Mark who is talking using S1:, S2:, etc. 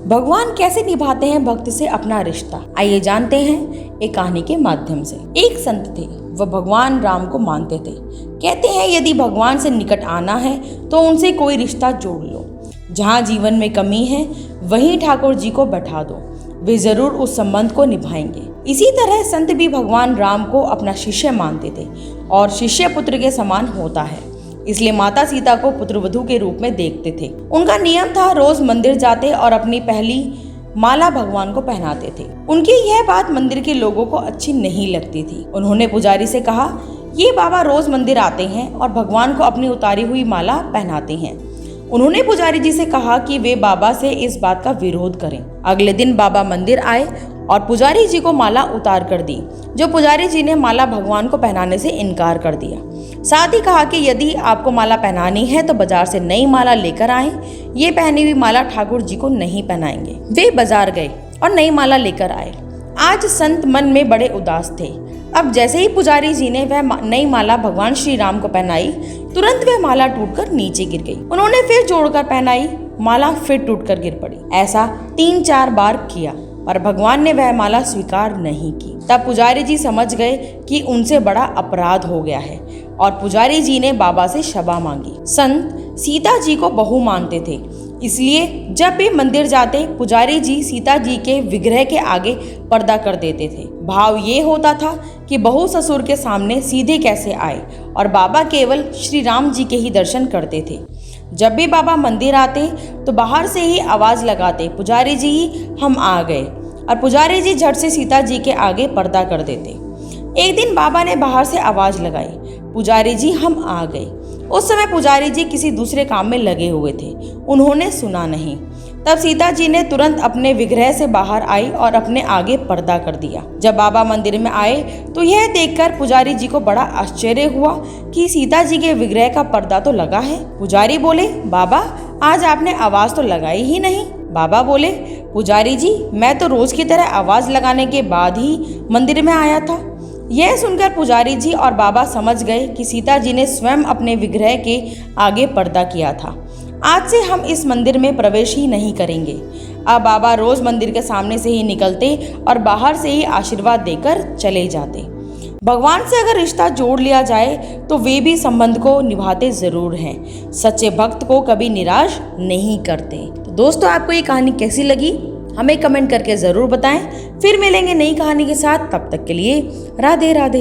S1: भगवान कैसे निभाते हैं भक्त से अपना रिश्ता, आइए जानते हैं एक कहानी के माध्यम से। एक संत थे, वह भगवान राम को मानते थे। कहते हैं यदि भगवान से निकट आना है तो उनसे कोई रिश्ता जोड़ लो। जहाँ जीवन में कमी है वहीं ठाकुर जी को बैठा दो, वे जरूर उस संबंध को निभाएंगे। इसी तरह संत भी भगवान राम को अपना शिष्य मानते थे और शिष्य पुत्र के समान होता है, इसलिए माता सीता को पुत्रवधू के रूप में देखते थे। उनका नियम था रोज मंदिर जाते और अपनी पहली माला भगवान को पहनाते थे। उनकी यह बात मंदिर के लोगों को अच्छी नहीं लगती थी। उन्होंने पुजारी से कहा, ये बाबा रोज मंदिर आते हैं और भगवान को अपनी उतारी हुई माला पहनाते हैं। उन्होंने पुजारी जी से कहा कि वे बाबा से इस बात का विरोध करें। अगले दिन बाबा मंदिर आए और पुजारी जी को माला उतार कर दी, जो पुजारी जी ने माला भगवान को पहनाने से इनकार कर दिया। साथ ही कहा कि यदि आपको माला पहनानी है तो बाजार से नई माला लेकर आएं, ये पहनी हुई माला ठाकुर जी को नहीं पहनाएंगे। वे बाजार गए और नई माला लेकर आए। आज संत मन में बड़े उदास थे। अब जैसे ही पुजारी जी ने वह नई माला भगवान श्री राम को पहनाई, तुरंत वह माला टूटकर नीचे गिर गई। उन्होंने फिर जोड़कर पहनाई, माला फिर टूटकर गिर पड़ी। ऐसा 3-4 बार किया, पर भगवान ने वह माला स्वीकार नहीं की। तब पुजारी जी समझ गए कि उनसे बड़ा अपराध हो गया है और पुजारी जी ने बाबा से क्षमा मांगी। संत सीता जी को बहू मानते थे, इसलिए जब भी मंदिर जाते पुजारी जी सीता जी के विग्रह के आगे पर्दा कर देते थे। भाव ये होता था कि बहू ससुर के सामने सीधे कैसे आए और बाबा केवल श्री राम जी के ही दर्शन करते थे। जब भी बाबा मंदिर आते तो बाहर से ही आवाज लगाते, पुजारी जी हम आ गए, और पुजारी जी झट से सीता जी के आगे पर्दा कर देते। एक दिन बाबा ने बाहर से आवाज लगाई, पुजारी जी हम आ गए। उस समय पुजारी जी किसी दूसरे काम में लगे हुए थे, उन्होंने सुना नहीं। तब सीता जी ने तुरंत अपने विग्रह से बाहर आई और अपने आगे पर्दा कर दिया। जब बाबा मंदिर में आए तो यह देखकर पुजारी जी को बड़ा आश्चर्य हुआ कि सीता जी के विग्रह का पर्दा तो लगा है। पुजारी बोले, बाबा आज आपने आवाज तो लगाई ही नहीं। बाबा बोले, पुजारी जी मैं तो रोज की तरह आवाज लगाने के बाद ही मंदिर में आया था। यह सुनकर पुजारी जी और बाबा समझ गए कि सीता जी ने स्वयं अपने विग्रह के आगे पर्दा किया था। आज से हम इस मंदिर में प्रवेश ही नहीं करेंगे। अब बाबा रोज मंदिर के सामने से ही निकलते और बाहर से ही आशीर्वाद देकर चले जाते। भगवान से अगर रिश्ता जोड़ लिया जाए तो वे भी संबंध को निभाते जरूर हैं। सच्चे भक्त को कभी निराश नहीं करते। तो दोस्तों, आपको ये कहानी कैसी लगी हमें कमेंट करके जरूर बताएं। फिर मिलेंगे नई कहानी के साथ, तब तक के लिए राधे राधे।